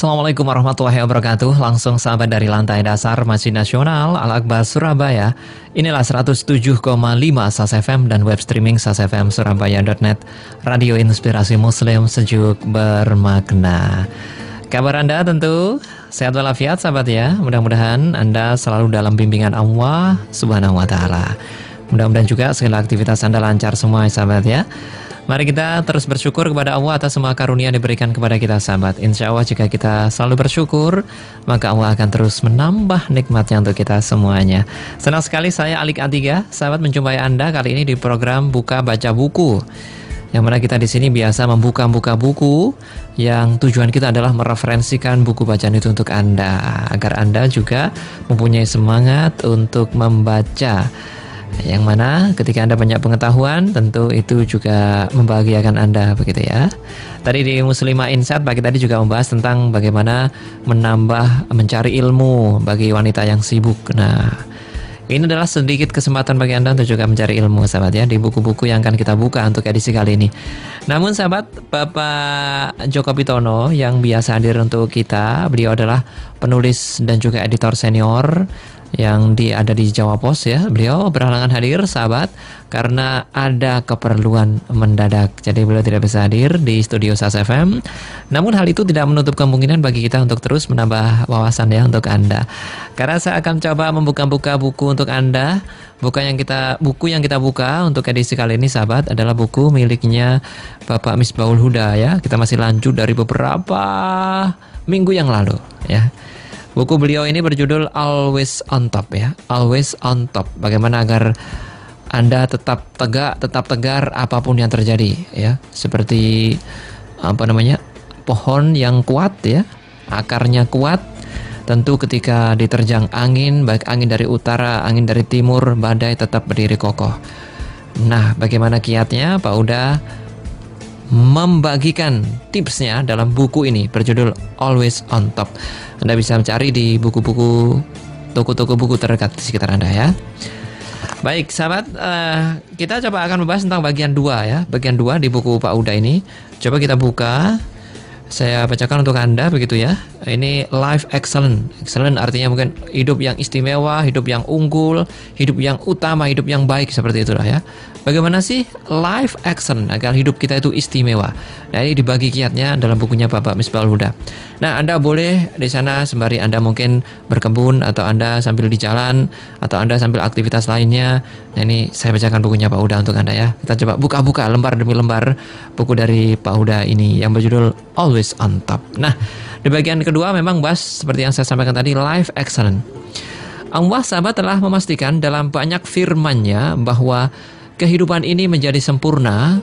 Assalamualaikum warahmatullahi wabarakatuh. Langsung sahabat dari lantai dasar Masjid Nasional Al-Akbar Surabaya. Inilah 107,5 SAS FM dan web streaming sasfmsurabaya.net. Radio inspirasi muslim sejuk bermakna. Kabar Anda tentu sehat walafiat sahabat ya. Mudah-mudahan Anda selalu dalam bimbingan Allah Subhanahu wa taala. Mudah-mudahan juga segala aktivitas Anda lancar semua sahabat ya. Mari kita terus bersyukur kepada Allah atas semua karunia yang diberikan kepada kita sahabat. Insya Allah jika kita selalu bersyukur, maka Allah akan terus menambah nikmatnya untuk kita semuanya. Senang sekali saya Alik Atiga, sahabat menjumpai Anda kali ini di program Buka Baca Buku. Yang mana kita di sini biasa membuka-buka buku yang tujuan kita adalah mereferensikan buku bacaan itu untuk Anda. Agar Anda juga mempunyai semangat untuk membaca. Yang mana ketika Anda banyak pengetahuan, tentu itu juga membahagiakan Anda, begitu ya. Tadi di Muslimah Insight pagi tadi juga membahas tentang bagaimana mencari ilmu bagi wanita yang sibuk. Nah, ini adalah sedikit kesempatan bagi Anda untuk juga mencari ilmu, sahabat ya, di buku-buku yang akan kita buka untuk edisi kali ini. Namun sahabat, Bapak Joko Pitono yang biasa hadir untuk kita, beliau adalah penulis dan juga editor senior yang ada di Jawa Pos ya. Beliau berhalangan hadir sahabat karena ada keperluan mendadak. Jadi beliau tidak bisa hadir di studio SAS FM. Namun hal itu tidak menutup kemungkinan bagi kita untuk terus menambah wawasan ya untuk Anda. Karena saya akan coba membuka-buka buku untuk Anda. Buku yang kita buka untuk edisi kali ini sahabat adalah buku miliknya Bapak Misbahul Huda ya. Kita masih lanjut dari beberapa minggu yang lalu ya. Buku beliau ini berjudul Always on Top ya, Always on Top. Bagaimana agar Anda tetap tegar apapun yang terjadi ya. Seperti pohon yang kuat ya, akarnya kuat. Tentu ketika diterjang angin, baik angin dari utara, angin dari timur, badai tetap berdiri kokoh. Nah, bagaimana kiatnya? Pak Uda membagikan tipsnya dalam buku ini berjudul Always on Top. Anda bisa mencari di buku-buku, toko-toko buku terdekat di sekitar Anda ya. Baik sahabat, kita coba akan membahas tentang bagian 2 ya. Bagian 2 di buku Pak Uda ini. Coba kita buka. Saya bacakan untuk Anda begitu ya. Ini life excellent. Excellent artinya mungkin hidup yang istimewa, hidup yang unggul, hidup yang utama, hidup yang baik, seperti itulah ya. Bagaimana sih life excellent agar hidup kita itu istimewa? Nah, ini dibagi kiatnya dalam bukunya Bapak Misbahul Huda. Nah, Anda boleh di sana sembari Anda mungkin berkebun, atau Anda sambil di jalan, atau Anda sambil aktivitas lainnya. Nah, ini saya bacakan bukunya Pak Huda untuk Anda ya. Kita coba buka-buka lembar demi lembar buku dari Pak Huda ini yang berjudul Always on Top. Nah, di bagian kedua memang bahas seperti yang saya sampaikan tadi, life excellent. Allah sahabat telah memastikan dalam banyak firman-Nya bahwa kehidupan ini menjadi sempurna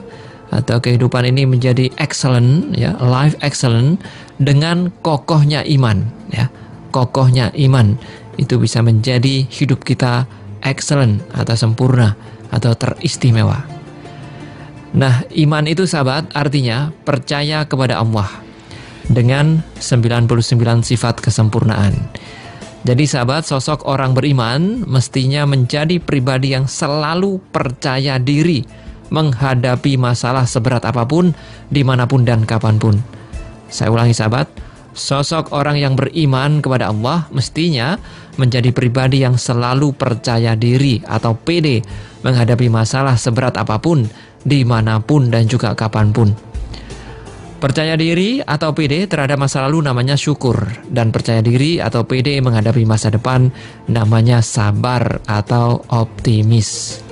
atau kehidupan ini menjadi excellent ya, life excellent dengan kokohnya iman ya. Kokohnya iman itu bisa menjadi hidup kita excellent atau sempurna atau teristimewa. Nah, iman itu sahabat artinya percaya kepada Allah dengan 99 sifat kesempurnaan. Jadi sahabat, sosok orang beriman mestinya menjadi pribadi yang selalu percaya diri menghadapi masalah seberat apapun, dimanapun dan kapanpun. Saya ulangi sahabat, sosok orang yang beriman kepada Allah mestinya menjadi pribadi yang selalu percaya diri atau pede menghadapi masalah seberat apapun, dimanapun dan juga kapanpun. Percaya diri atau pede terhadap masa lalu namanya syukur, dan percaya diri atau pede menghadapi masa depan namanya sabar atau optimis.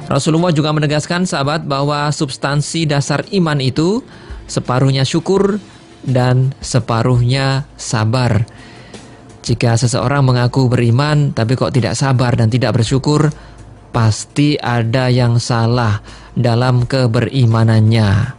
Rasulullah juga menegaskan sahabat bahwa substansi dasar iman itu separuhnya syukur dan separuhnya sabar. Jika seseorang mengaku beriman tapi kok tidak sabar dan tidak bersyukur, pasti ada yang salah dalam keberimanannya.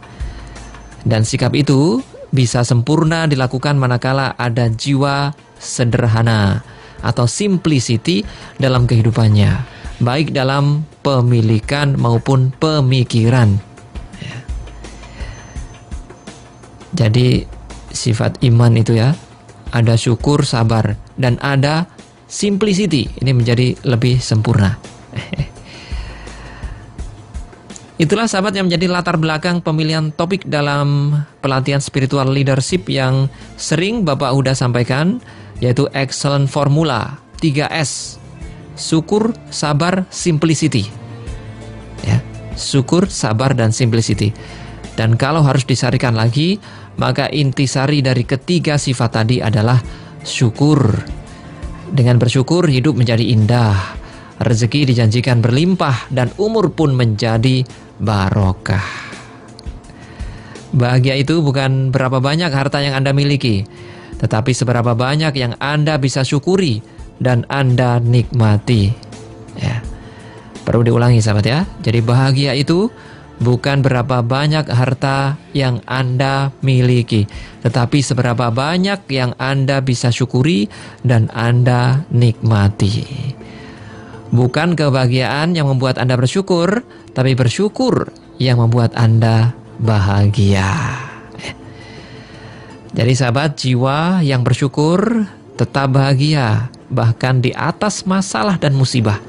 Dan sikap itu bisa sempurna dilakukan manakala ada jiwa sederhana atau simplicity dalam kehidupannya, baik dalam pemilikan maupun pemikiran ya. Jadi sifat iman itu ya, ada syukur, sabar, dan ada simplicity. Ini menjadi lebih sempurna. Itulah sahabat yang menjadi latar belakang pemilihan topik dalam pelatihan spiritual leadership yang sering Bapak Huda sampaikan, yaitu Excellent Formula 3S. Syukur, sabar, simplicity. Ya, syukur, sabar, dan simplicity. Dan kalau harus disarikan lagi, maka intisari dari ketiga sifat tadi adalah syukur. Dengan bersyukur hidup menjadi indah, rezeki dijanjikan berlimpah, dan umur pun menjadi barokah. Bahagia itu bukan berapa banyak harta yang Anda miliki, tetapi seberapa banyak yang Anda bisa syukuri dan Anda nikmati. Ya. Perlu diulangi sahabat ya. Jadi bahagia itu bukan berapa banyak harta yang Anda miliki, tetapi seberapa banyak yang Anda bisa syukuri dan Anda nikmati. Bukan kebahagiaan yang membuat Anda bersyukur, tapi bersyukur yang membuat Anda bahagia. Jadi sahabat, jiwa yang bersyukur tetap bahagia, bahkan di atas masalah dan musibah.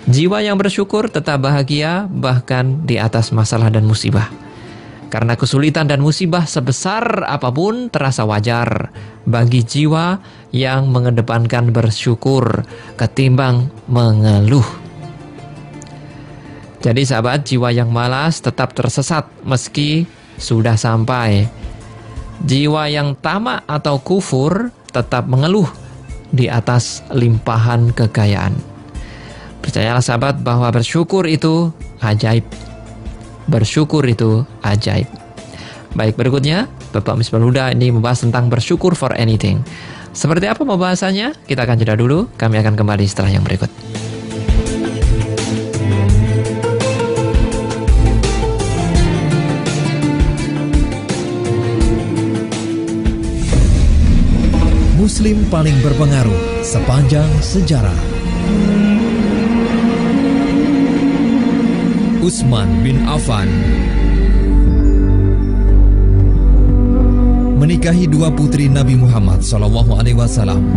Jiwa yang bersyukur tetap bahagia, bahkan di atas masalah dan musibah. Karena kesulitan dan musibah sebesar apapun terasa wajar bagi jiwa yang mengedepankan bersyukur ketimbang mengeluh. Jadi sahabat, jiwa yang malas tetap tersesat meski sudah sampai. Jiwa yang tamak atau kufur tetap mengeluh di atas limpahan kekayaan. Percayalah sahabat bahwa bersyukur itu ajaib. Bersyukur itu ajaib. Baik, berikutnya Bapak Misbahul Huda ini membahas tentang bersyukur for anything. Seperti apa pembahasannya? Kita akan jeda dulu. Kami akan kembali setelah yang berikut. Muslim paling berpengaruh sepanjang sejarah. Utsman bin Affan menikahi dua putri Nabi Muhammad SAW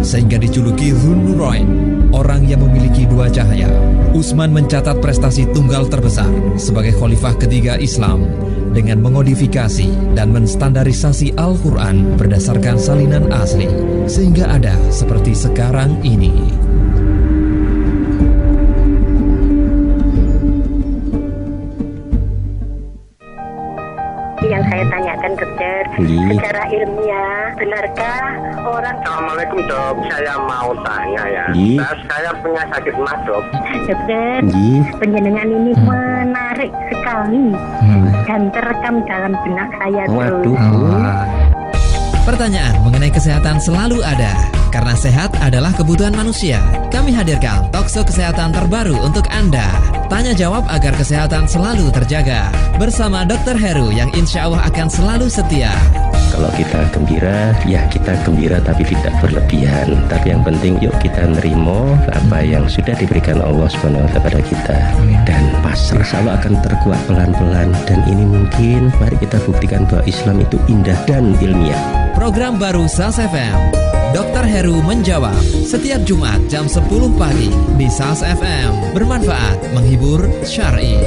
sehingga dijuluki Dzun-Nurain, orang yang memiliki dua cahaya. Utsman mencatat prestasi tunggal terbesar sebagai khalifah ketiga Islam dengan memodifikasi dan menstandarisasi Al-Quran berdasarkan salinan asli sehingga ada seperti sekarang ini. Yang saya tanyakan dokter, secara ilmiah benarkah orang... Assalamualaikum dok, saya mau tanya ya. Saya punya sakit mah dok. Dokter, penjenengan ini menarik sekali dan terekam dalam benak saya terus. Pertanyaan mengenai kesehatan selalu ada, karena sehat adalah kebutuhan manusia. Kami hadirkan talkshow kesehatan terbaru untuk Anda. Tanya jawab agar kesehatan selalu terjaga. Bersama Dr. Heru yang insya Allah akan selalu setia. Kalau kita gembira, ya kita gembira tapi tidak berlebihan. Tapi yang penting yuk kita nerimo apa yang sudah diberikan Allah SWT kepada kita. Dan pasrah selalu akan terkuat pelan-pelan. Dan ini mungkin, mari kita buktikan bahwa Islam itu indah dan ilmiah. Program baru SAS FM, Dr. Heru menjawab, setiap Jumat jam 10 pagi di SAS FM. Bermanfaat, menghibur, syar'i.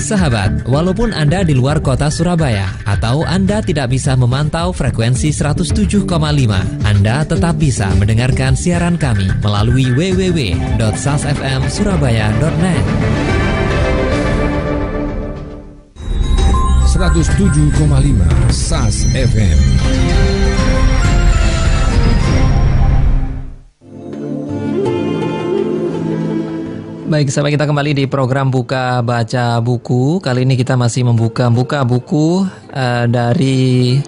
Sahabat, walaupun Anda di luar kota Surabaya atau Anda tidak bisa memantau frekuensi 107,5, Anda tetap bisa mendengarkan siaran kami melalui www.sasfmsurabaya.net. 107,5 SAS FM. Baik, sahabat, kita kembali di program Buka Baca Buku. Kali ini kita masih membuka buku dari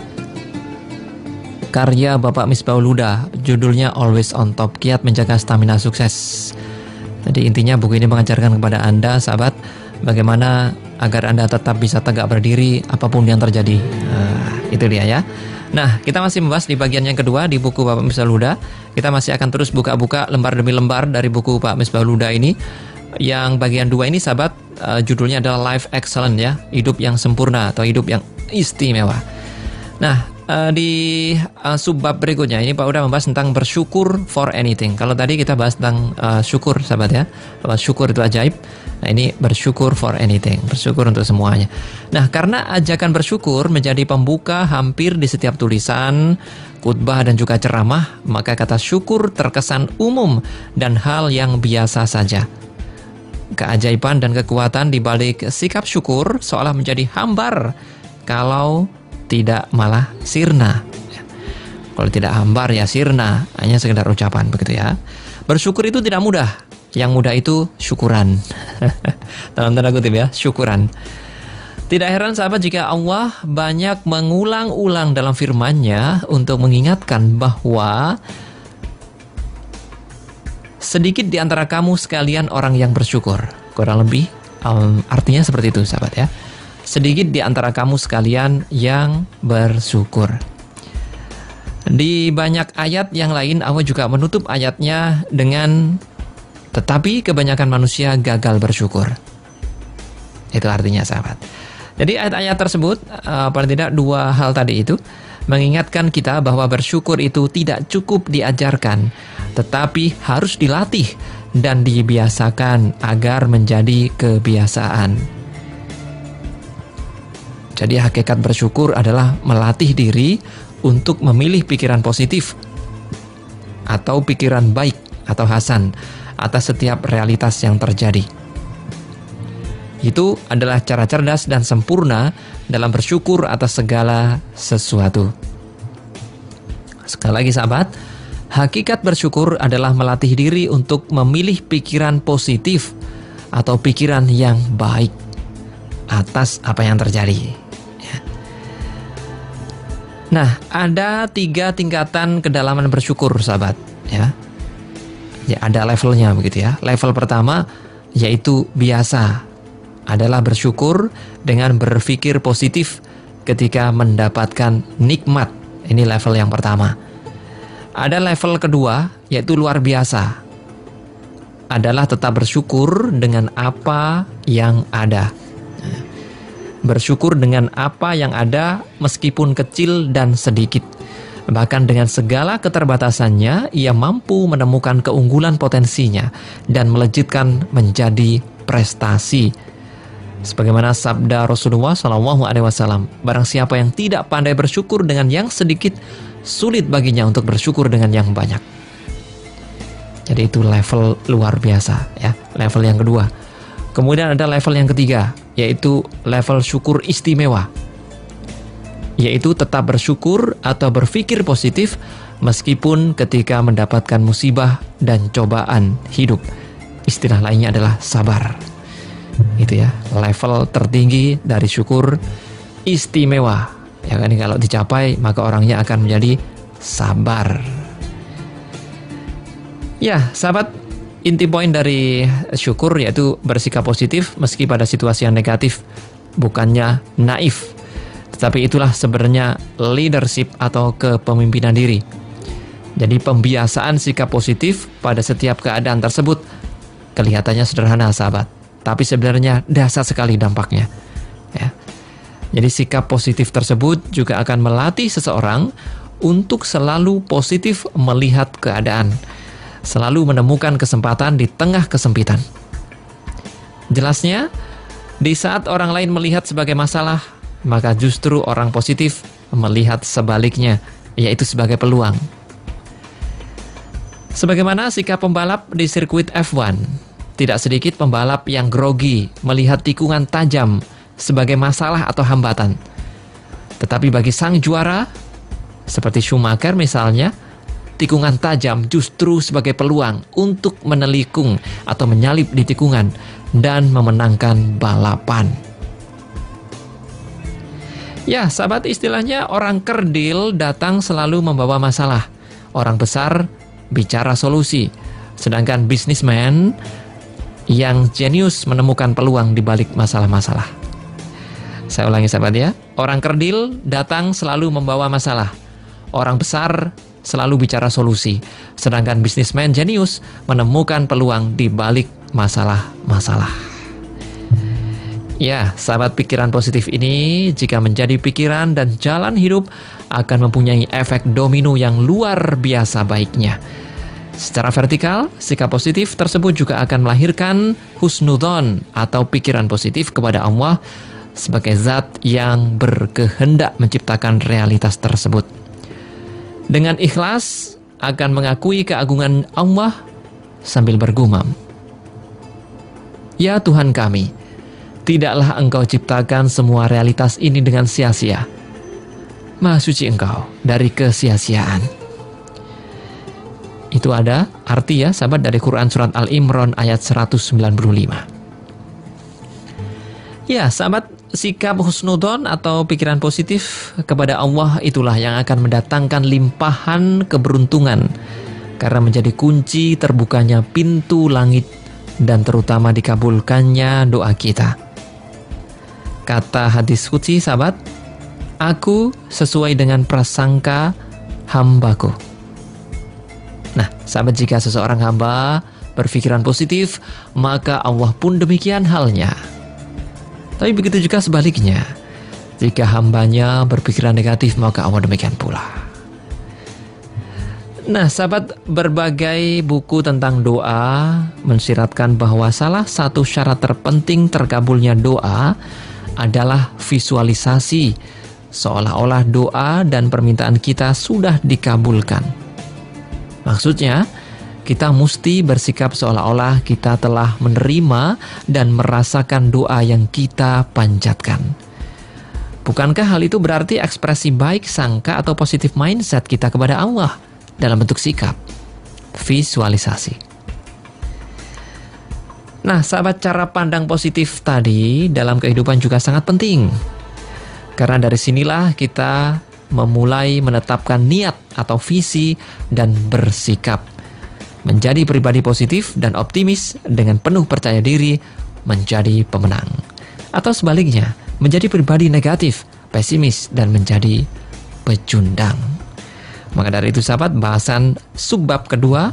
karya Bapak Misbahul Huda. Judulnya Always on Top, Kiat Menjaga Stamina Sukses. Jadi intinya buku ini mengajarkan kepada Anda, sahabat, bagaimana agar Anda tetap bisa tegak berdiri apapun yang terjadi. Itu dia ya. Nah, kita masih membahas di bagian yang kedua di buku Bapak Misbahul Huda. Kita masih akan terus buka-buka lembar demi lembar dari buku Pak Misbahul Huda ini. Yang bagian 2 ini, sahabat, judulnya adalah Life Excellent ya, hidup yang sempurna atau hidup yang istimewa. Nah, Di subbab berikutnya ini Pak Uda membahas tentang bersyukur for anything. Kalau tadi kita bahas tentang syukur, sahabat ya, bahwa syukur itu ajaib. Nah, ini bersyukur for anything, bersyukur untuk semuanya. Nah, karena ajakan bersyukur menjadi pembuka hampir di setiap tulisan, khutbah dan juga ceramah, maka kata syukur terkesan umum dan hal yang biasa saja. Keajaiban dan kekuatan di balik sikap syukur seolah menjadi hambar kalau tidak malah sirna. Kalau tidak hambar ya sirna, hanya sekedar ucapan begitu ya. Bersyukur itu tidak mudah. Yang mudah itu syukuran. Dalam tanda kutip ya, syukuran. Tidak heran sahabat jika Allah banyak mengulang-ulang dalam firman-Nya untuk mengingatkan bahwa sedikit di antara kamu sekalian orang yang bersyukur. Kurang lebih artinya seperti itu sahabat ya. Sedikit di antara kamu sekalian yang bersyukur. Di banyak ayat yang lain Allah juga menutup ayatnya dengan tetapi kebanyakan manusia gagal bersyukur. Itu artinya sahabat. Jadi ayat-ayat tersebut paling tidak dua hal tadi itu mengingatkan kita bahwa bersyukur itu tidak cukup diajarkan, tetapi harus dilatih dan dibiasakan agar menjadi kebiasaan. Jadi hakikat bersyukur adalah melatih diri untuk memilih pikiran positif atau pikiran baik atau hasan atas setiap realitas yang terjadi. Itu adalah cara cerdas dan sempurna dalam bersyukur atas segala sesuatu. Sekali lagi sahabat, hakikat bersyukur adalah melatih diri untuk memilih pikiran positif atau pikiran yang baik atas apa yang terjadi. Nah, ada 3 tingkatan kedalaman bersyukur, sahabat. Ya, ada levelnya begitu ya. Level pertama yaitu biasa, adalah bersyukur dengan berpikir positif ketika mendapatkan nikmat. Ini level yang pertama. Ada level kedua yaitu luar biasa, adalah tetap bersyukur dengan apa yang ada. Bersyukur dengan apa yang ada meskipun kecil dan sedikit. Bahkan dengan segala keterbatasannya, ia mampu menemukan keunggulan potensinya dan melejitkan menjadi prestasi. Sebagaimana sabda Rasulullah SAW, barang siapa yang tidak pandai bersyukur dengan yang sedikit, sulit baginya untuk bersyukur dengan yang banyak. Jadi itu level luar biasa ya, level yang kedua. Kemudian ada level yang ketiga, yaitu level syukur istimewa, yaitu tetap bersyukur atau berpikir positif meskipun ketika mendapatkan musibah dan cobaan hidup. Istilah lainnya adalah sabar. Itu ya, level tertinggi dari syukur istimewa. Ya kan, kalau dicapai maka orangnya akan menjadi sabar. Ya, sahabat, inti poin dari syukur yaitu bersikap positif meski pada situasi yang negatif, bukannya naif. Tetapi itulah sebenarnya leadership atau kepemimpinan diri. Jadi pembiasaan sikap positif pada setiap keadaan tersebut kelihatannya sederhana sahabat, tapi sebenarnya dahsyat sekali dampaknya. Ya. Jadi sikap positif tersebut juga akan melatih seseorang untuk selalu positif melihat keadaan, selalu menemukan kesempatan di tengah kesempitan. Jelasnya, di saat orang lain melihat sebagai masalah, maka justru orang positif melihat sebaliknya, yaitu sebagai peluang. Sebagaimana sikap pembalap di sirkuit F1, tidak sedikit pembalap yang grogi melihat tikungan tajam sebagai masalah atau hambatan. Tetapi bagi sang juara, seperti Schumacher misalnya, tikungan tajam justru sebagai peluang untuk menelikung atau menyalip di tikungan dan memenangkan balapan. Ya, sahabat, istilahnya orang kerdil datang selalu membawa masalah. Orang besar bicara solusi. Sedangkan bisnismen yang jenius menemukan peluang di balik masalah-masalah. Saya ulangi sahabat ya. Orang kerdil datang selalu membawa masalah. Orang besar selalu bicara solusi. Sedangkan bisnismen jenius menemukan peluang di balik masalah-masalah. Ya, sahabat, pikiran positif ini jika menjadi pikiran dan jalan hidup akan mempunyai efek domino yang luar biasa baiknya. Secara vertikal, sikap positif tersebut juga akan melahirkan husnudzon atau pikiran positif kepada Allah sebagai zat yang berkehendak menciptakan realitas tersebut. Dengan ikhlas akan mengakui keagungan Allah sambil bergumam, "Ya Tuhan kami, tidaklah Engkau ciptakan semua realitas ini dengan sia-sia. Maha suci Engkau dari kesia-siaan." Itu ada arti, ya sahabat, dari Quran Surat Al-Imran ayat 195. Ya sahabat, sikap husnudzon atau pikiran positif kepada Allah itulah yang akan mendatangkan limpahan keberuntungan, karena menjadi kunci terbukanya pintu langit dan terutama dikabulkannya doa kita. Kata hadis qudsi sahabat, "Aku sesuai dengan prasangka hambaku." Nah, sahabat, jika seseorang hamba berpikiran positif, maka Allah pun demikian halnya. Tapi begitu juga sebaliknya, jika hambanya berpikiran negatif, maka Allah demikian pula. Nah, sahabat, berbagai buku tentang doa mensyaratkan bahwa salah satu syarat terpenting terkabulnya doa adalah visualisasi, seolah-olah doa dan permintaan kita sudah dikabulkan. Maksudnya, kita mesti bersikap seolah-olah kita telah menerima dan merasakan doa yang kita panjatkan. Bukankah hal itu berarti ekspresi baik sangka atau positif mindset kita kepada Allah dalam bentuk sikap, visualisasi? Nah, sahabat, cara pandang positif tadi dalam kehidupan juga sangat penting. Karena dari sinilah kita memulai menetapkan niat atau visi dan bersikap menjadi pribadi positif dan optimis dengan penuh percaya diri menjadi pemenang. Atau sebaliknya, menjadi pribadi negatif, pesimis dan menjadi pecundang. Maka dari itu sahabat, bahasan subbab kedua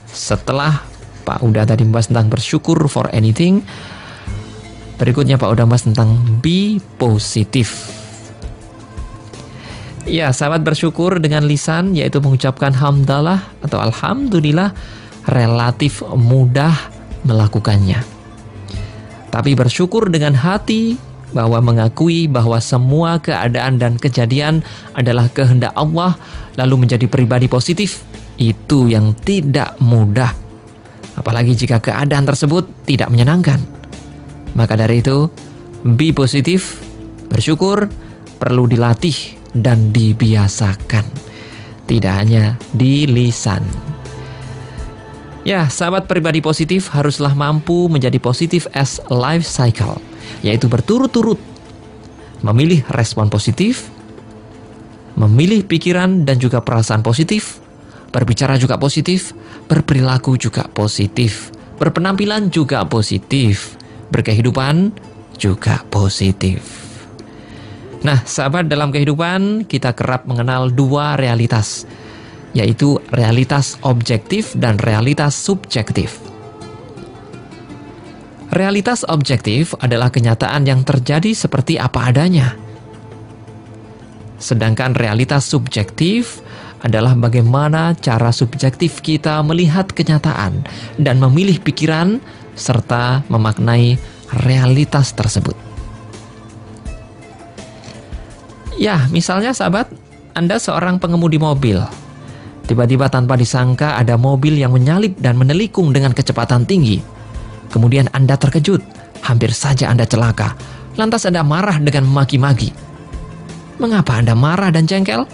setelah Pak Uda tadi membahas tentang bersyukur for anything, berikutnya Pak Uda membahas tentang be positif. Ya, sahabat, bersyukur dengan lisan yaitu mengucapkan hamdalah atau alhamdulillah relatif mudah melakukannya. Tapi bersyukur dengan hati bahwa mengakui bahwa semua keadaan dan kejadian adalah kehendak Allah lalu menjadi pribadi positif, itu yang tidak mudah. Apalagi jika keadaan tersebut tidak menyenangkan. Maka dari itu, be positif, bersyukur perlu dilatih dan dibiasakan, tidak hanya di lisan. Ya, sahabat, pribadi positif haruslah mampu menjadi positif as life cycle, yaitu berturut-turut memilih respon positif, memilih pikiran dan juga perasaan positif, berbicara juga positif, berperilaku juga positif, berpenampilan juga positif, berkehidupan juga positif. Nah, sahabat, dalam kehidupan kita kerap mengenal dua realitas, yaitu realitas objektif dan realitas subjektif. Realitas objektif adalah kenyataan yang terjadi seperti apa adanya. Sedangkan realitas subjektif adalah bagaimana cara subjektif kita melihat kenyataan dan memilih pikiran serta memaknai realitas tersebut. Ya, misalnya sahabat, Anda seorang pengemudi mobil. Tiba-tiba tanpa disangka ada mobil yang menyalip dan menelikung dengan kecepatan tinggi. Kemudian Anda terkejut, hampir saja Anda celaka. Lantas Anda marah dengan memaki-maki. Mengapa Anda marah dan jengkel?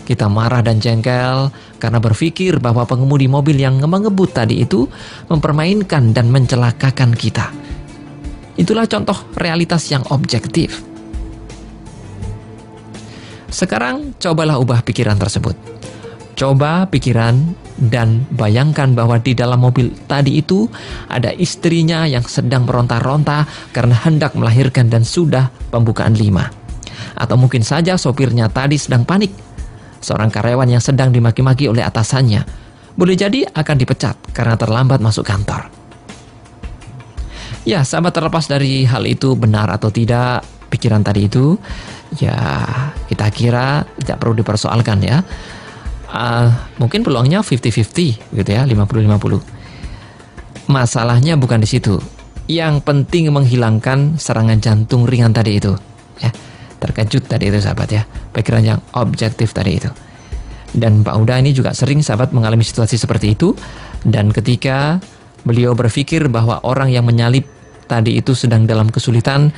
Kita marah dan jengkel karena berpikir bahwa pengemudi mobil yang mengebut tadi itu mempermainkan dan mencelakakan kita. Itulah contoh realitas yang objektif. Sekarang cobalah ubah pikiran tersebut. Coba pikiran dan bayangkan bahwa di dalam mobil tadi itu ada istrinya yang sedang meronta-ronta karena hendak melahirkan dan sudah pembukaan 5. Atau mungkin saja sopirnya tadi sedang panik. Seorang karyawan yang sedang dimaki-maki oleh atasannya boleh jadi akan dipecat karena terlambat masuk kantor. Ya, sahabat, terlepas dari hal itu benar atau tidak pikiran tadi itu, ya kita kira tidak perlu dipersoalkan ya. Mungkin peluangnya 50-50 gitu ya, 50-50. Masalahnya bukan di situ. Yang penting menghilangkan serangan jantung ringan tadi itu ya. Terkejut tadi itu sahabat ya, pikiran yang objektif tadi itu. Dan Pak Huda ini juga sering sahabat mengalami situasi seperti itu. Dan ketika beliau berpikir bahwa orang yang menyalip tadi itu sedang dalam kesulitan,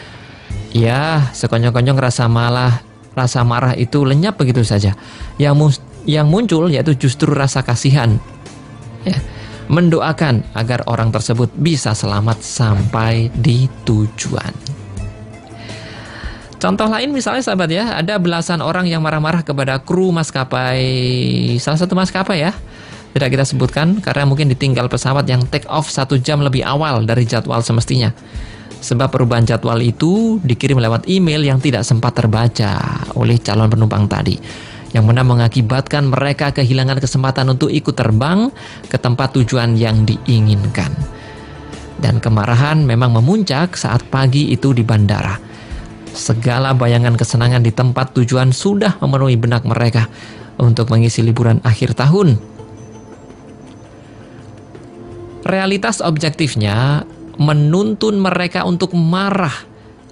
ya sekonyong-konyong rasa marah itu lenyap begitu saja. Yang muncul yaitu justru rasa kasihan ya, mendoakan agar orang tersebut bisa selamat sampai di tujuan. Contoh lain misalnya sahabat ya, ada belasan orang yang marah-marah kepada kru maskapai, salah satu maskapai ya, tidak kita sebutkan karena mungkin ditinggal pesawat yang take off 1 jam lebih awal dari jadwal semestinya. Sebab perubahan jadwal itu dikirim lewat email yang tidak sempat terbaca oleh calon penumpang tadi, yang mana mengakibatkan mereka kehilangan kesempatan untuk ikut terbang ke tempat tujuan yang diinginkan. Dan kemarahan memang memuncak saat pagi itu di bandara. Segala bayangan kesenangan di tempat tujuan sudah memenuhi benak mereka untuk mengisi liburan akhir tahun. Realitas objektifnya menuntun mereka untuk marah,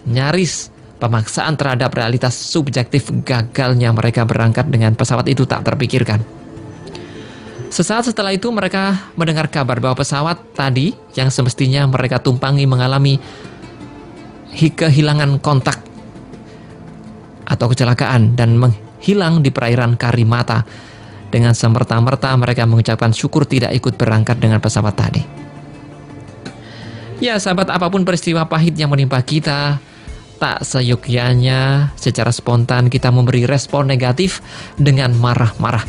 nyaris pemaksaan terhadap realitas subjektif gagalnya mereka berangkat dengan pesawat itu tak terpikirkan. Sesaat setelah itu mereka mendengar kabar bahwa pesawat tadi yang semestinya mereka tumpangi mengalami kehilangan kontak atau kecelakaan dan menghilang di perairan Karimata. Dengan semerta-merta mereka mengucapkan syukur tidak ikut berangkat dengan pesawat tadi. Ya sahabat, apapun peristiwa pahit yang menimpa kita, tak seyogyanya secara spontan kita memberi respon negatif dengan marah-marah.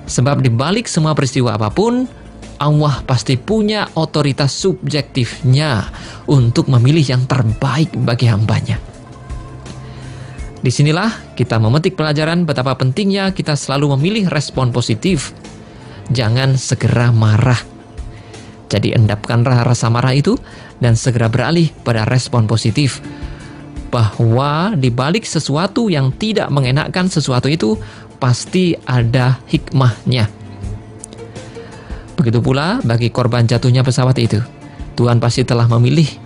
Sebab di balik semua peristiwa apapun, Allah pasti punya otoritas subjektifnya untuk memilih yang terbaik bagi hambanya. Disinilah kita memetik pelajaran betapa pentingnya kita selalu memilih respon positif. Jangan segera marah. Jadi endapkanlah rasa marah itu dan segera beralih pada respon positif. Bahwa di balik sesuatu yang tidak mengenakkan sesuatu itu pasti ada hikmahnya. Begitu pula bagi korban jatuhnya pesawat itu. Tuhan pasti telah memilih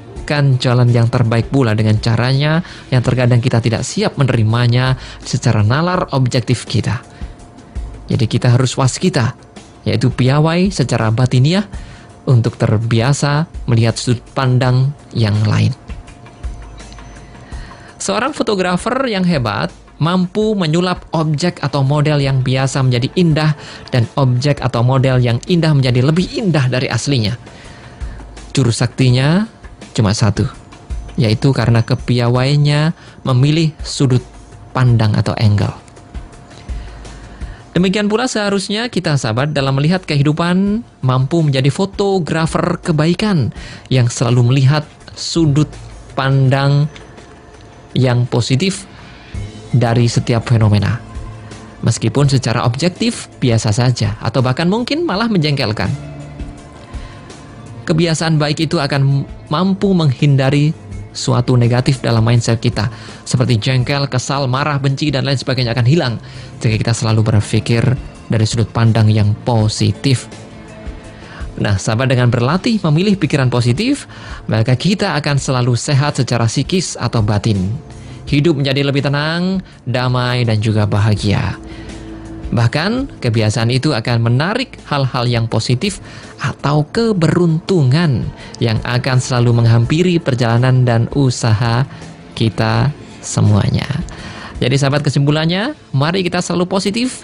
jalan yang terbaik pula dengan caranya yang terkadang kita tidak siap menerimanya secara nalar objektif kita. Jadi kita harus waskita, yaitu piawai secara batiniah untuk terbiasa melihat sudut pandang yang lain. Seorang fotografer yang hebat mampu menyulap objek atau model yang biasa menjadi indah dan objek atau model yang indah menjadi lebih indah dari aslinya. Jurus saktinya cuma satu, yaitu karena kepiawaiannya memilih sudut pandang atau angle. Demikian pula seharusnya kita sahabat dalam melihat kehidupan mampu menjadi fotografer kebaikan yang selalu melihat sudut pandang yang positif dari setiap fenomena. Meskipun secara objektif biasa saja atau bahkan mungkin malah menjengkelkan. Kebiasaan baik itu akan mampu menghindari suatu negatif dalam mindset kita, seperti jengkel, kesal, marah, benci, dan lain sebagainya akan hilang jika kita selalu berpikir dari sudut pandang yang positif. Nah, sahabat, dengan berlatih memilih pikiran positif, maka kita akan selalu sehat secara psikis atau batin. Hidup menjadi lebih tenang, damai, dan juga bahagia. Bahkan, kebiasaan itu akan menarik hal-hal yang positif atau keberuntungan yang akan selalu menghampiri perjalanan dan usaha kita semuanya. Jadi sahabat, kesimpulannya, mari kita selalu positif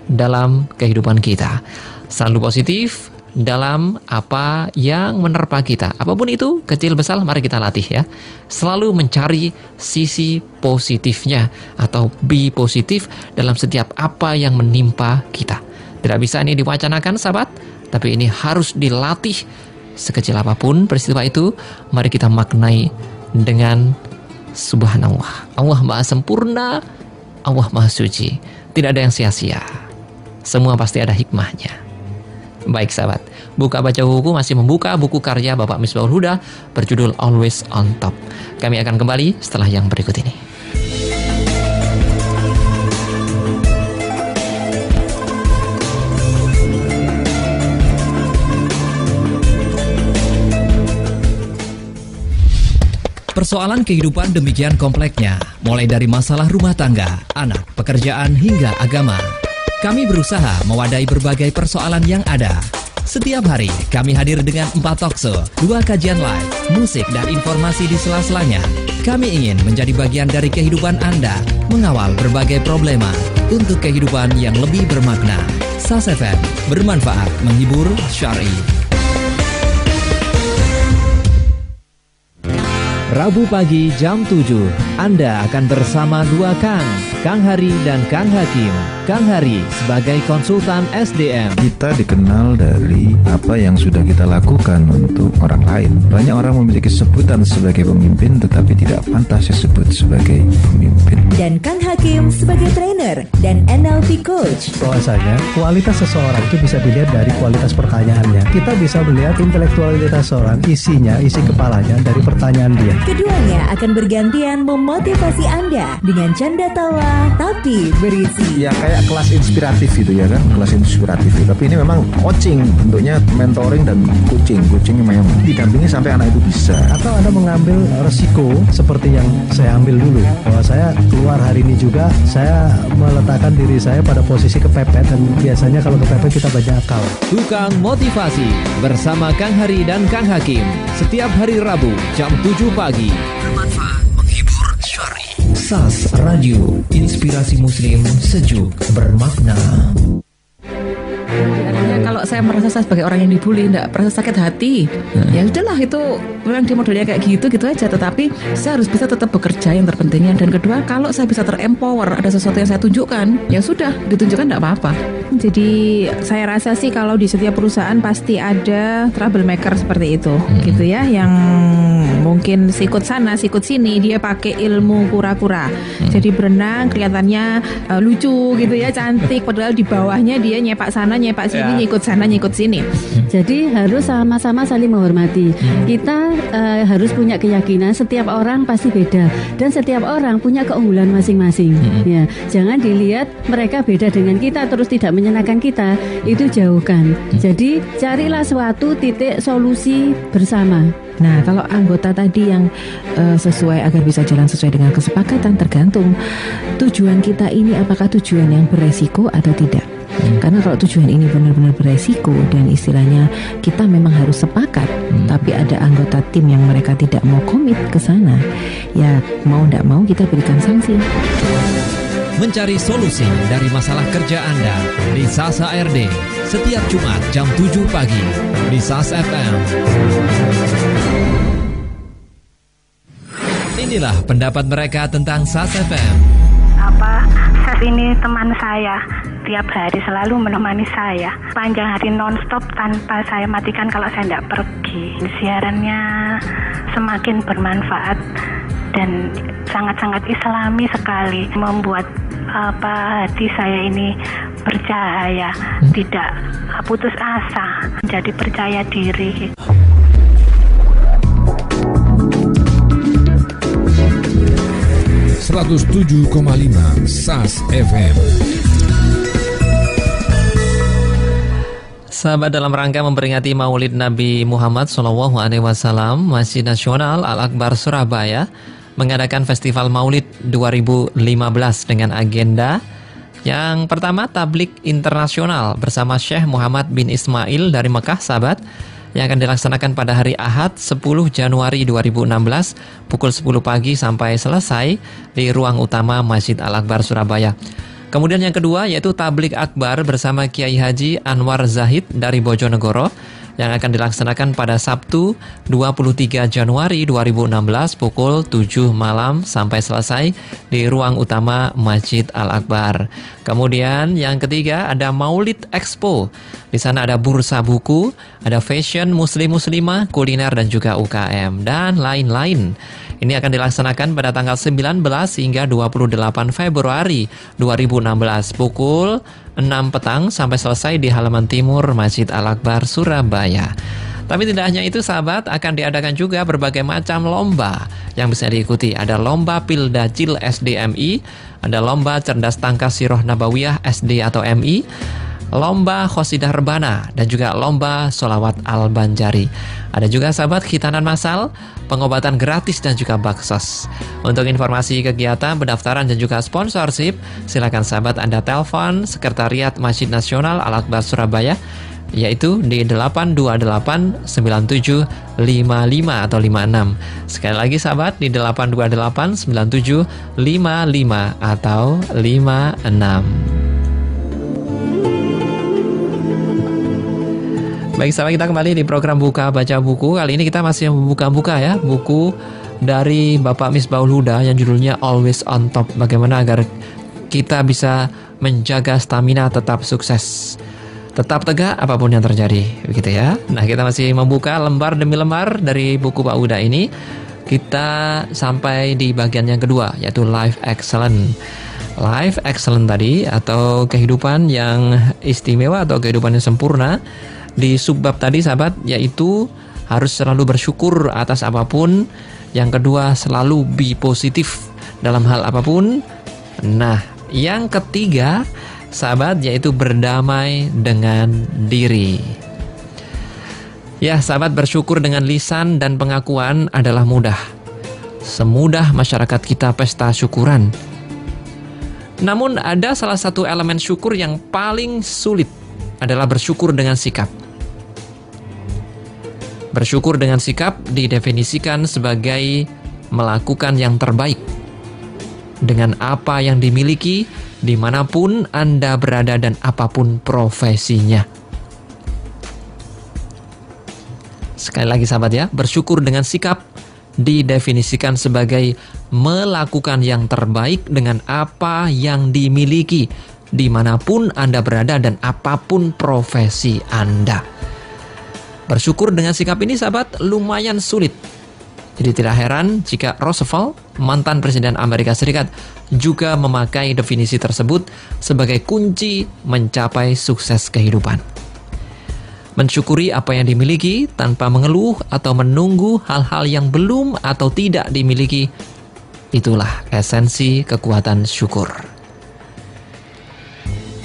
dalam kehidupan kita. Selalu positif dalam apa yang menerpa kita. Apapun itu, kecil besar, mari kita latih ya. Selalu mencari sisi positifnya atau be positif dalam setiap apa yang menimpa kita. Tidak bisa ini diwacanakan sahabat, tapi ini harus dilatih. Sekecil apapun peristiwa itu, mari kita maknai dengan subhanallah. Allah Maha Sempurna, Allah Maha Suci. Tidak ada yang sia-sia. Semua pasti ada hikmahnya. Baik sahabat, Buka Baca Buku masih membuka buku karya Bapak Misbahul Huda berjudul Always on Top. Kami akan kembali setelah yang berikut ini. Persoalan kehidupan demikian kompleksnya, mulai dari masalah rumah tangga, anak, pekerjaan, hingga agama. Kami berusaha mewadahi berbagai persoalan yang ada. Setiap hari, kami hadir dengan 4 talkshow, 2 kajian live, musik, dan informasi di sela-selanya. Kami ingin menjadi bagian dari kehidupan Anda, mengawal berbagai problema untuk kehidupan yang lebih bermakna. SAS FM, bermanfaat, menghibur, syar'i. Rabu pagi jam 7, Anda akan bersama 2 Kang Hari dan Kang Hakim. Kang Hari sebagai konsultan SDM. Kita dikenal dari apa yang sudah kita lakukan untuk orang lain. Banyak orang memiliki sebutan sebagai pemimpin tetapi tidak pantas disebut sebagai pemimpin. Dan Kang Hakim sebagai trainer dan NLP coach. Bahwasanya kualitas seseorang itu bisa dilihat dari kualitas pertanyaannya. Kita bisa melihat intelektualitas seseorang, isi kepalanya dari pertanyaan dia. Keduanya akan bergantian memotivasi Anda dengan canda tawa tapi berisi. Ya kayak kelas inspiratif gitu ya kan, kelas inspiratif. Tapi ini memang coaching, bentuknya mentoring dan coaching memang didampingi sampai anak itu bisa. Atau Anda mengambil resiko seperti yang saya ambil dulu, bahwa saya keluar hari ini juga, saya meletakkan diri saya pada posisi kepepet, dan biasanya kalau kepepet kita banyak akal. Tukang Motivasi bersama Kang Hari dan Kang Hakim setiap hari Rabu jam 7 pagi. Bermanfaat, menghibur, syar'i. SAS Radio, inspirasi Muslim, sejuk, bermakna. Kalau saya merasa saya sebagai orang yang dibully, tidak merasa sakit hati, ya udahlah, itu memang dia modelnya kayak gitu aja. Tetapi saya harus bisa tetap bekerja, yang terpentingnya. Dan kedua, kalau saya bisa terempower, ada sesuatu yang saya tunjukkan, ya sudah, ditunjukkan, tidak apa-apa. Jadi saya rasa sih kalau di setiap perusahaan pasti ada troublemaker seperti itu, gitu ya, yang mungkin sikut sana, sikut sini, dia pakai ilmu kura-kura. Jadi berenang kelihatannya lucu gitu ya, cantik, padahal di bawahnya dia nyepak sana, nyepak sini, nyikut sana, nyikut sini. Jadi harus sama-sama saling menghormati. Kita harus punya keyakinan setiap orang pasti beda, dan setiap orang punya keunggulan masing-masing. Ya, jangan dilihat mereka beda dengan kita terus tidak menyenangkan kita, itu jauhkan. Jadi carilah suatu titik solusi bersama. Nah, kalau anggota tadi yang sesuai agar bisa jalan sesuai dengan kesepakatan, tergantung tujuan kita ini apakah tujuan yang beresiko atau tidak. Karena kalau tujuan ini benar-benar beresiko dan istilahnya kita memang harus sepakat, tapi ada anggota tim yang mereka tidak mau komit ke sana, ya mau tidak mau kita berikan sanksi. Mencari solusi dari masalah kerja Anda di SAS HRD setiap Jumat jam 7 pagi di SAS FM. Inilah pendapat mereka tentang SAS FM. SAS ini teman saya, tiap hari selalu menemani saya, panjang hari nonstop tanpa saya matikan kalau saya tidak pergi. Siarannya semakin bermanfaat dan sangat-sangat islami sekali, membuat hati saya ini bercahaya, tidak putus asa, menjadi percaya diri. ...107,5 SAS FM. Sahabat, dalam rangka memperingati Maulid Nabi Muhammad SAW, Masjid Nasional Al-Akbar Surabaya mengadakan Festival Maulid 2015 dengan agenda yang pertama, Tablik Internasional bersama Syekh Muhammad bin Ismail dari Mekah, sahabat, yang akan dilaksanakan pada hari Ahad 10 Januari 2016 pukul 10 pagi sampai selesai di ruang utama Masjid Al-Akbar Surabaya. Kemudian yang kedua yaitu Tablik Akbar bersama Kiai Haji Anwar Zahid dari Bojonegoro yang akan dilaksanakan pada Sabtu 23 Januari 2016 pukul 7 malam sampai selesai di ruang utama Masjid Al-Akbar. Kemudian yang ketiga ada Maulid Expo. Di sana ada bursa buku, ada fashion muslim-muslimah, kuliner dan juga UKM dan lain-lain. Ini akan dilaksanakan pada tanggal 19 hingga 28 Februari 2016 pukul 6 petang sampai selesai di halaman timur Masjid Al-Akbar Surabaya. Tapi tidak hanya itu sahabat, akan diadakan juga berbagai macam lomba yang bisa diikuti. Ada lomba Pildacil SDMI, ada lomba Cerdas Tangkas Sirah Nabawiyah SD atau MI, lomba Qosidah Rebana, dan juga lomba Sholawat Al-Banjari. Ada juga sahabat khitanan massal, pengobatan gratis dan juga baksos. Untuk informasi kegiatan, pendaftaran dan juga sponsorship, silakan sahabat Anda telepon Sekretariat Masjid Nasional Al-Akbar Surabaya, yaitu di 828 97 55 atau 56. Sekali lagi sahabat, di 828 97 55 atau 56. Baik sahabat, kita kembali di program Buka Baca Buku. Kali ini kita masih membuka-buka ya buku dari Bapak Misbahul Huda yang judulnya Always on Top. Bagaimana agar kita bisa menjaga stamina tetap sukses, tetap tegak apapun yang terjadi, begitu ya. Nah, kita masih membuka lembar demi lembar dari buku Pak Huda ini. Kita sampai di bagian yang kedua, yaitu Life Excellent. Life Excellent tadi, atau kehidupan yang istimewa atau kehidupan yang sempurna. Di subbab tadi sahabat, yaitu harus selalu bersyukur atas apapun. Yang kedua, selalu be positif dalam hal apapun. Nah, yang ketiga sahabat, yaitu berdamai dengan diri. Ya sahabat, bersyukur dengan lisan dan pengakuan adalah mudah. Semudah masyarakat kita pesta syukuran. Namun ada salah satu elemen syukur yang paling sulit, adalah bersyukur dengan sikap. Bersyukur dengan sikap didefinisikan sebagai melakukan yang terbaik dengan apa yang dimiliki, dimanapun Anda berada dan apapun profesinya. Sekali lagi sahabat ya, bersyukur dengan sikap didefinisikan sebagai melakukan yang terbaik dengan apa yang dimiliki, dimanapun Anda berada dan apapun profesi Anda. Bersyukur dengan sikap ini sahabat lumayan sulit. Jadi tidak heran jika Roosevelt, mantan Presiden Amerika Serikat, juga memakai definisi tersebut sebagai kunci mencapai sukses kehidupan. Mensyukuri apa yang dimiliki tanpa mengeluh atau menunggu hal-hal yang belum atau tidak dimiliki, itulah esensi kekuatan syukur.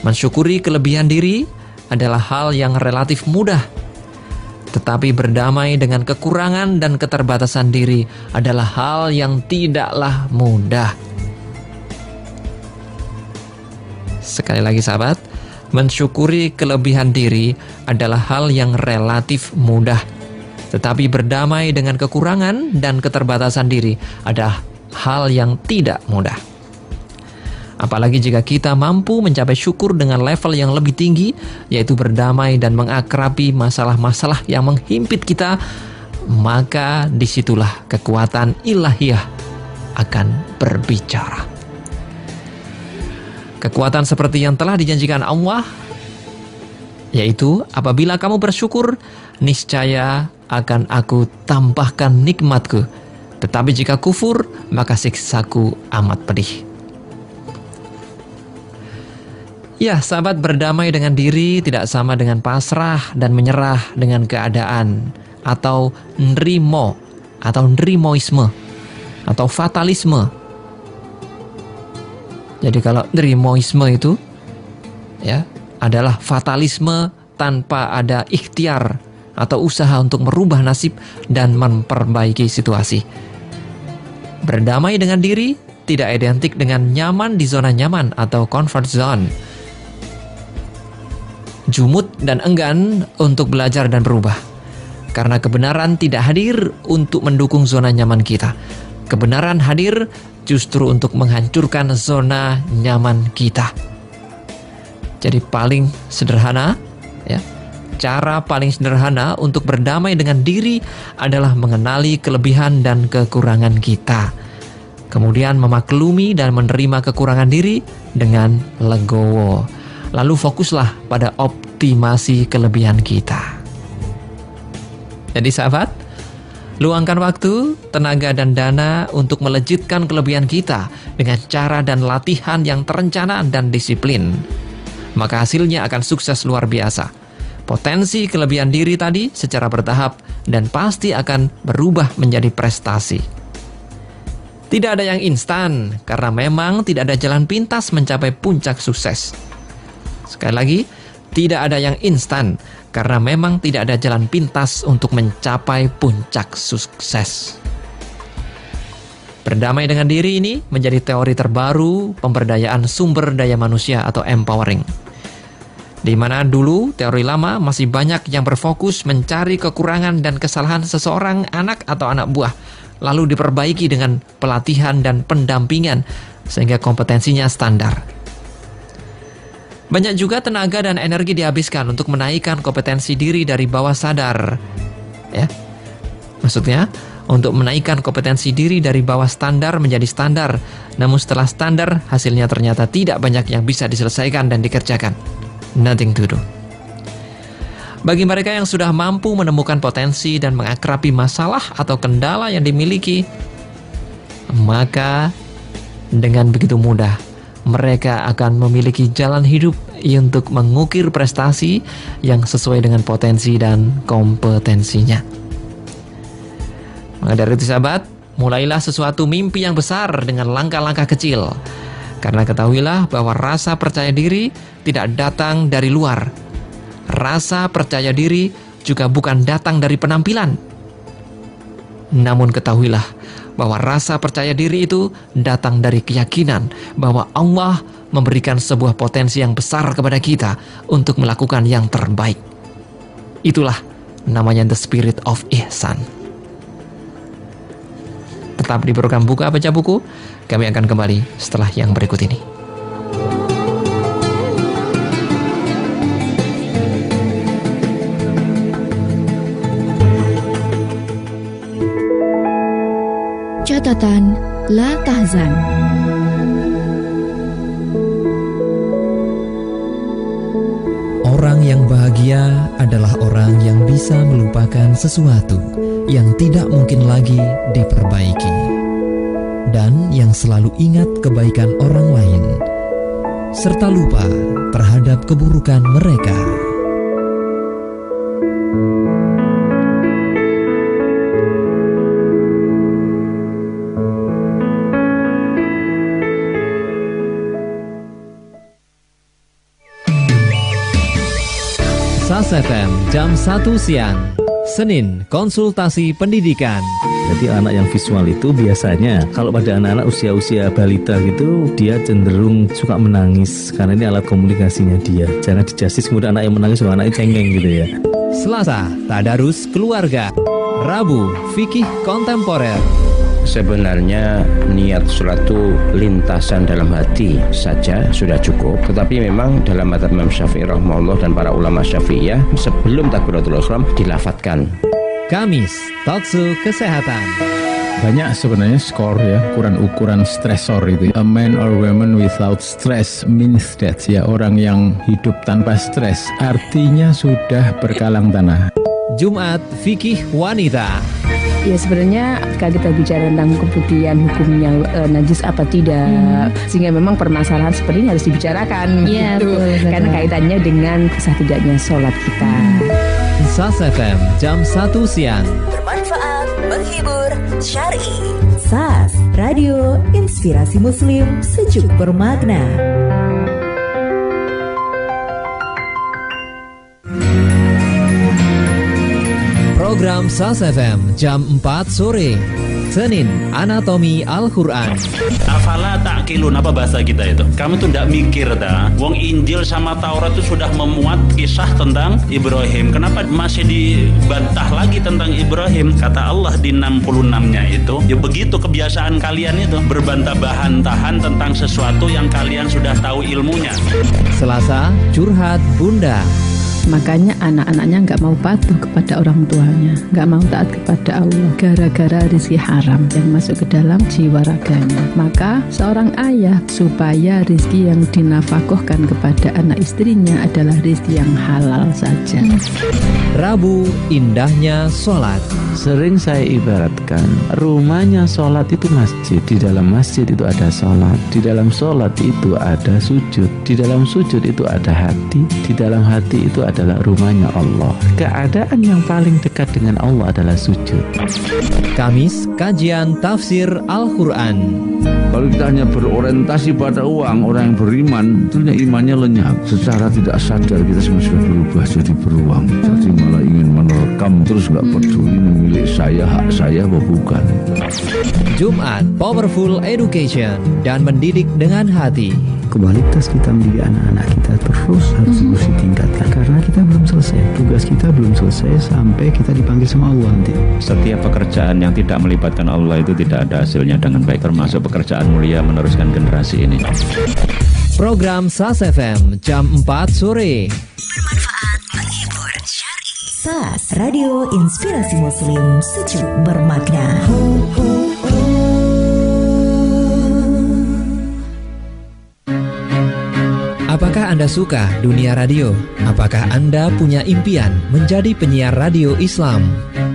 Mensyukuri kelebihan diri adalah hal yang relatif mudah. Tetapi berdamai dengan kekurangan dan keterbatasan diri adalah hal yang tidaklah mudah. Sekali lagi sahabat, mensyukuri kelebihan diri adalah hal yang relatif mudah. Tetapi berdamai dengan kekurangan dan keterbatasan diri adalah hal yang tidak mudah. Apalagi jika kita mampu mencapai syukur dengan level yang lebih tinggi, yaitu berdamai dan mengakrabi masalah-masalah yang menghimpit kita, maka disitulah kekuatan ilahiyah akan berbicara. Kekuatan seperti yang telah dijanjikan Allah, yaitu apabila kamu bersyukur, niscaya akan aku tambahkan nikmatku. Tetapi jika kufur, maka siksaku amat pedih. Ya, sahabat, berdamai dengan diri tidak sama dengan pasrah dan menyerah dengan keadaan, atau nrimo, atau nrimoisme, atau fatalisme. Jadi kalau nrimoisme itu ya adalah fatalisme tanpa ada ikhtiar atau usaha untuk merubah nasib dan memperbaiki situasi. Berdamai dengan diri tidak identik dengan nyaman di zona nyaman atau comfort zone. Jumud dan enggan untuk belajar dan berubah. Karena kebenaran tidak hadir untuk mendukung zona nyaman kita. Kebenaran hadir justru untuk menghancurkan zona nyaman kita. Jadi paling sederhana ya, cara paling sederhana untuk berdamai dengan diri adalah mengenali kelebihan dan kekurangan kita. Kemudian memaklumi dan menerima kekurangan diri dengan legowo. Lalu fokuslah pada optimasi kelebihan kita. Jadi sahabat, luangkan waktu, tenaga dan dana untuk melejitkan kelebihan kita dengan cara dan latihan yang terencana dan disiplin. maka hasilnya akan sukses luar biasa. Potensi kelebihan diri tadi secara bertahap dan pasti akan berubah menjadi prestasi. Tidak ada yang instan, karena memang tidak ada jalan pintas mencapai puncak sukses. Sekali lagi, tidak ada yang instan, karena memang tidak ada jalan pintas untuk mencapai puncak sukses. Berdamai dengan diri ini menjadi teori terbaru pemberdayaan sumber daya manusia atau empowering. Di mana dulu teori lama masih banyak yang berfokus mencari kekurangan dan kesalahan seseorang anak atau anak buah, lalu diperbaiki dengan pelatihan dan pendampingan sehingga kompetensinya standar. Banyak juga tenaga dan energi dihabiskan untuk menaikkan kompetensi diri dari bawah sadar. Ya. Maksudnya, untuk menaikkan kompetensi diri dari bawah standar menjadi standar. Namun setelah standar, hasilnya ternyata tidak banyak yang bisa diselesaikan dan dikerjakan. Nothing to do. Bagi mereka yang sudah mampu menemukan potensi dan mengakrabi masalah atau kendala yang dimiliki, maka dengan begitu mudah mereka akan memiliki jalan hidup untuk mengukir prestasi yang sesuai dengan potensi dan kompetensinya. Maka dari itu sahabat, mulailah sesuatu mimpi yang besar dengan langkah-langkah kecil. Karena ketahuilah bahwa rasa percaya diri tidak datang dari luar. Rasa percaya diri juga bukan datang dari penampilan. Namun ketahuilah bahwa rasa percaya diri itu datang dari keyakinan bahwa Allah memberikan sebuah potensi yang besar kepada kita untuk melakukan yang terbaik. Itulah namanya the spirit of ihsan. Tetap di program Buka Baca Buku, kami akan kembali setelah yang berikut ini. Catatan La Tahzan. Orang yang bahagia adalah orang yang bisa melupakan sesuatu yang tidak mungkin lagi diperbaiki, dan yang selalu ingat kebaikan orang lain, serta lupa terhadap keburukan mereka. SAS FM jam 1 siang Senin, konsultasi pendidikan. Jadi anak yang visual itu biasanya kalau pada anak-anak usia-usia balita gitu, dia cenderung suka menangis karena ini alat komunikasinya dia. Jangan dijasis kemudian anak yang menangis anaknya cengeng gitu ya. Selasa, tadarus keluarga. Rabu, fikih kontemporer. Sebenarnya niat sholat itu lintasan dalam hati saja sudah cukup. Tetapi memang dalam mazhab Imam Syafi'i rahimahullah dan para ulama Syafi'iyah, sebelum takbiratul ihram dilafatkan. Kamis, talkshow kesehatan. Banyak sebenarnya skor ya, ukuran stresor itu. A man or woman without stress means that ya, orang yang hidup tanpa stres artinya sudah berkalang tanah. Jumat, fikih wanita. Ya sebenarnya kalau kita bicara tentang kemudian hukumnya najis apa tidak, sehingga memang permasalahan seperti ini harus dibicarakan gitu. Karena kaitannya dengan sah tidaknya sholat kita. SAS FM jam 1 siang. Bermanfaat, menghibur, syar'i. SAS, Radio Inspirasi Muslim, sejuk bermakna. Program SAS FM jam 4 sore. Senin, Anatomi Al-Quran. Afala ta'qilun, apa bahasa kita itu? Kamu tuh ndak mikir dah. Wong Injil sama Taurat itu sudah memuat kisah tentang Ibrahim. Kenapa masih dibantah lagi tentang Ibrahim? Kata Allah di 66-nya itu, ya begitu kebiasaan kalian itu, berbantah-bantahan tentang sesuatu yang kalian sudah tahu ilmunya. Selasa, curhat Bunda. Makanya anak-anaknya nggak mau patuh kepada orang tuanya, nggak mau taat kepada Allah gara-gara rezeki haram yang masuk ke dalam jiwa raganya. Maka seorang ayah supaya rezeki yang dinafkahkan kepada anak istrinya adalah rezeki yang halal saja. Rabu, indahnya sholat. Sering saya ibaratkan, rumahnya sholat itu masjid. Di dalam masjid itu ada sholat. Di dalam sholat itu ada sujud. Di dalam sujud itu ada hati. Di dalam hati itu adalah rumahnya Allah. Keadaan yang paling dekat dengan Allah adalah sujud. Kamis, kajian tafsir Al-Quran. Kalau kita hanya berorientasi pada uang, orang yang beriman tentunya imannya lenyap. Secara tidak sadar kita semua sudah berubah jadi beruang. Jadi malah ingin menerkam terus, nggak peduli ini milik saya, hak saya apa bukan. Jumat, Powerful Education dan mendidik dengan hati. Kualitas kita mendidik anak-anak kita terus harus ditingkatkan karena kita belum selesai. Tugas kita belum selesai sampai kita dipanggil sama Allah nanti. Setiap pekerjaan yang tidak melibatkan Allah itu tidak ada hasilnya dengan baik, termasuk pekerjaan mulia meneruskan generasi ini. Program SAS FM jam 4 sore. Bermanfaat, menghibur, syar'i. SAS, Radio Inspirasi Muslim, sejuk bermakna. Apakah Anda suka dunia radio? Apakah Anda punya impian menjadi penyiar radio Islam?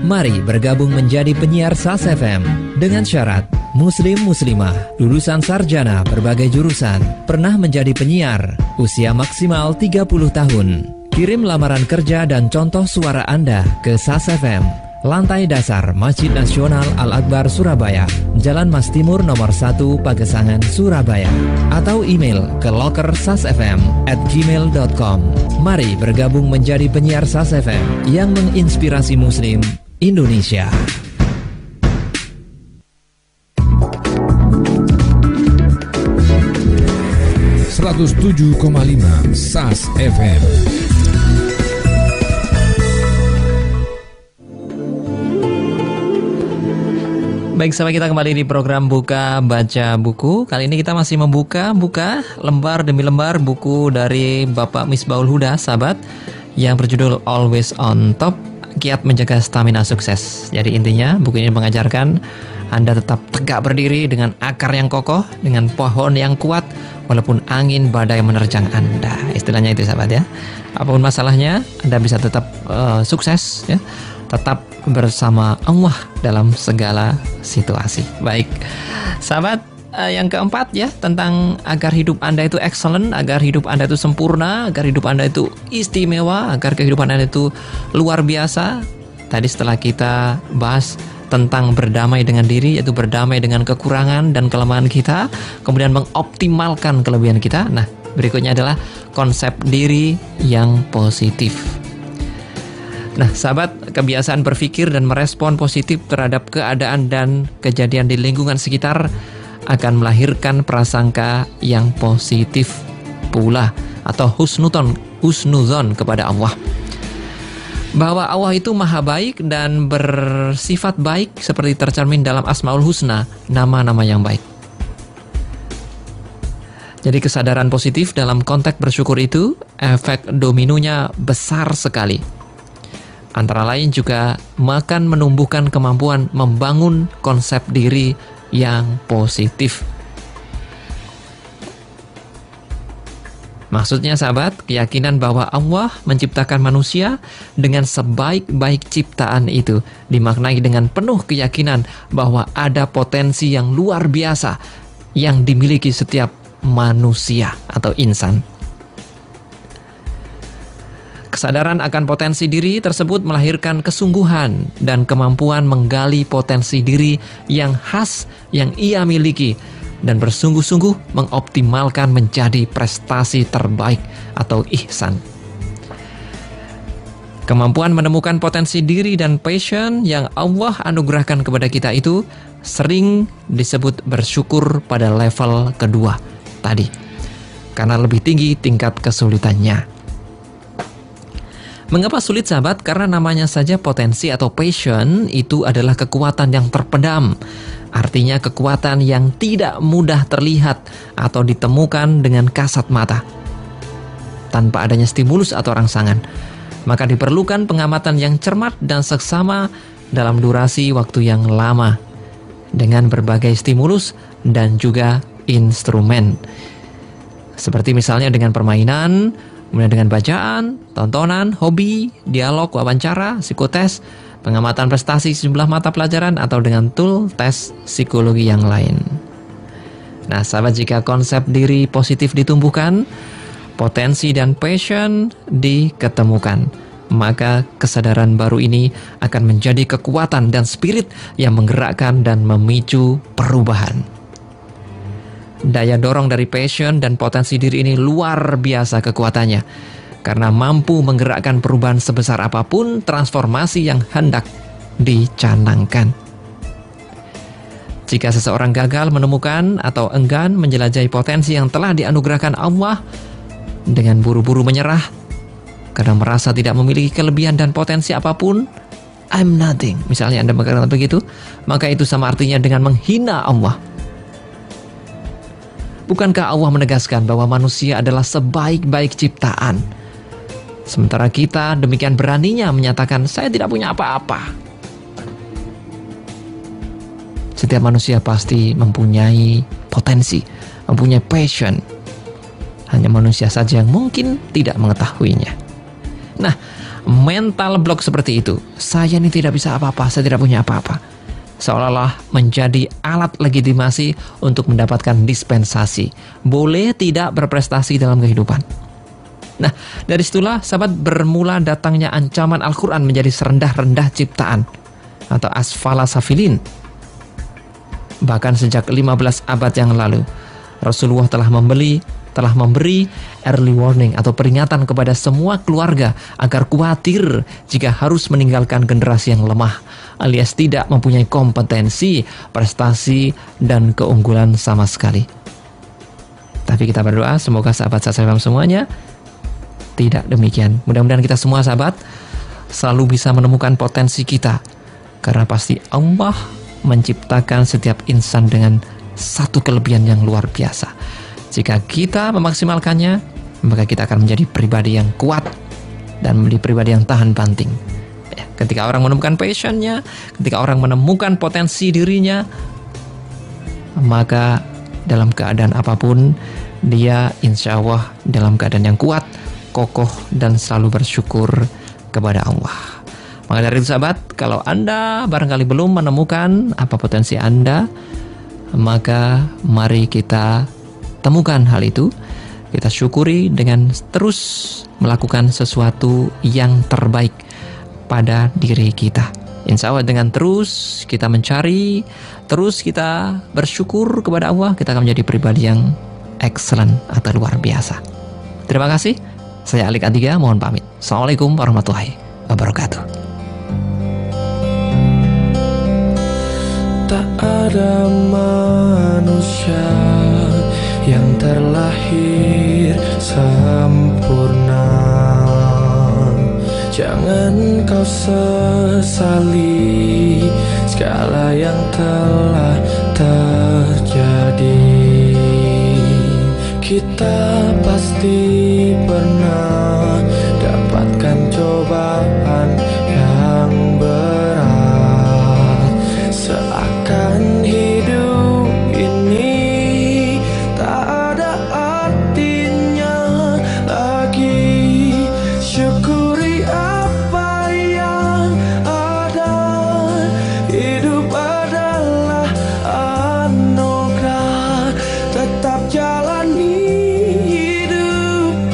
Mari bergabung menjadi penyiar SAS FM dengan syarat Muslim-Muslimah, lulusan sarjana berbagai jurusan, pernah menjadi penyiar, usia maksimal 30 tahun. Kirim lamaran kerja dan contoh suara Anda ke SAS FM, Lantai Dasar Masjid Nasional Al-Akbar Surabaya, Jalan Mas Timur nomor 1 Pagesangan Surabaya, atau email ke lokersasfm@gmail.com. Mari bergabung menjadi penyiar SAS FM yang menginspirasi Muslim Indonesia. .7,5 SAS FM. Baik, sahabat, kita kembali di program Buka Baca Buku. Kali ini kita masih membuka lembar demi lembar buku dari Bapak Misbahul Huda, sahabat, yang berjudul Always on Top, Kiat Menjaga Stamina Sukses. Jadi intinya buku ini mengajarkan Anda tetap tegak berdiri dengan akar yang kokoh, dengan pohon yang kuat, walaupun angin badai menerjang Anda. Istilahnya itu, sahabat, ya. Apapun masalahnya, Anda bisa tetap sukses, ya. Tetap bersama Allah dalam segala situasi. Baik, sahabat, yang keempat, ya, tentang agar hidup Anda itu excellent, agar hidup Anda itu sempurna, agar hidup Anda itu istimewa, agar kehidupan Anda itu luar biasa. Tadi setelah kita bahas tentang berdamai dengan diri, yaitu berdamai dengan kekurangan dan kelemahan kita, kemudian mengoptimalkan kelebihan kita. Nah, berikutnya adalah konsep diri yang positif. Nah, sahabat, kebiasaan berpikir dan merespon positif terhadap keadaan dan kejadian di lingkungan sekitar akan melahirkan prasangka yang positif pula, atau husnuzon kepada Allah. Bahwa Allah itu maha baik dan bersifat baik seperti tercermin dalam Asmaul Husna, nama-nama yang baik. Jadi kesadaran positif dalam konteks bersyukur itu, efek dominonya besar sekali. Antara lain juga akan menumbuhkan kemampuan membangun konsep diri yang positif. Maksudnya, sahabat, keyakinan bahwa Allah menciptakan manusia dengan sebaik-baik ciptaan itu dimaknai dengan penuh keyakinan bahwa ada potensi yang luar biasa yang dimiliki setiap manusia atau insan. Kesadaran akan potensi diri tersebut melahirkan kesungguhan dan kemampuan menggali potensi diri yang khas yang ia miliki dan bersungguh-sungguh mengoptimalkan menjadi prestasi terbaik atau ihsan. Kemampuan menemukan potensi diri dan passion yang Allah anugerahkan kepada kita itu sering disebut bersyukur pada level kedua tadi, karena lebih tinggi tingkat kesulitannya. Mengapa sulit, sahabat? Karena namanya saja potensi atau passion itu adalah kekuatan yang terpendam. Artinya kekuatan yang tidak mudah terlihat atau ditemukan dengan kasat mata tanpa adanya stimulus atau rangsangan. Maka diperlukan pengamatan yang cermat dan seksama dalam durasi waktu yang lama dengan berbagai stimulus dan juga instrumen. Seperti misalnya dengan permainan, Kemudian dengan bacaan, tontonan, hobi, dialog, wawancara, psikotes, pengamatan prestasi sejumlah mata pelajaran, atau dengan tool tes psikologi yang lain. Nah, sahabat, jika konsep diri positif ditumbuhkan, potensi dan passion diketemukan, maka kesadaran baru ini akan menjadi kekuatan dan spirit yang menggerakkan dan memicu perubahan. Daya dorong dari passion dan potensi diri ini luar biasa kekuatannya, karena mampu menggerakkan perubahan sebesar apapun transformasi yang hendak dicanangkan. Jika seseorang gagal menemukan atau enggan menjelajahi potensi yang telah dianugerahkan Allah, dengan buru-buru menyerah karena merasa tidak memiliki kelebihan dan potensi apapun, I'm nothing, misalnya Anda berkata begitu, maka itu sama artinya dengan menghina Allah. Bukankah Allah menegaskan bahwa manusia adalah sebaik-baik ciptaan? Sementara kita demikian beraninya menyatakan, saya tidak punya apa-apa. Setiap manusia pasti mempunyai potensi, mempunyai passion. Hanya manusia saja yang mungkin tidak mengetahuinya. Nah, mental block seperti itu, saya ini tidak bisa apa-apa, saya tidak punya apa-apa, seolah-olah menjadi alat legitimasi untuk mendapatkan dispensasi. Boleh tidak berprestasi dalam kehidupan. Nah, dari situlah sahabat bermula datangnya ancaman Al-Quran menjadi serendah-rendah ciptaan atau asfala safilin. Bahkan sejak 15 abad yang lalu, Rasulullah telah memberi early warning atau peringatan kepada semua keluarga agar khawatir jika harus meninggalkan generasi yang lemah, alias tidak mempunyai kompetensi, prestasi, dan keunggulan sama sekali. Tapi kita berdoa semoga sahabat SASFM semuanya tidak demikian. Mudah-mudahan kita semua sahabat selalu bisa menemukan potensi kita, karena pasti Allah menciptakan setiap insan dengan satu kelebihan yang luar biasa. Jika kita memaksimalkannya, maka kita akan menjadi pribadi yang kuat dan menjadi pribadi yang tahan banting. Ketika orang menemukan passionnya, ketika orang menemukan potensi dirinya, maka dalam keadaan apapun, dia insya Allah dalam keadaan yang kuat, kokoh, dan selalu bersyukur kepada Allah. Maka dari itu sahabat, kalau Anda barangkali belum menemukan apa potensi Anda, maka mari kita temukan hal itu, kita syukuri dengan terus melakukan sesuatu yang terbaik pada diri kita. Insya Allah dengan terus kita mencari, terus kita bersyukur kepada Allah, kita akan menjadi pribadi yang excellent atau luar biasa. Terima kasih. Saya Alik Adiga, mohon pamit. Assalamualaikum warahmatullahi wabarakatuh. Tak ada manusia yang terlahir sempurna. Jangan kau sesali segala yang telah terjadi. Kita pasti pernah dapatkan cobaan yang berat. Seakan hidup ini tak ada artinya lagi. Syukuri apa yang ada. Hidup adalah anugerah. Tetap jalani hidup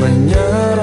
menyerah.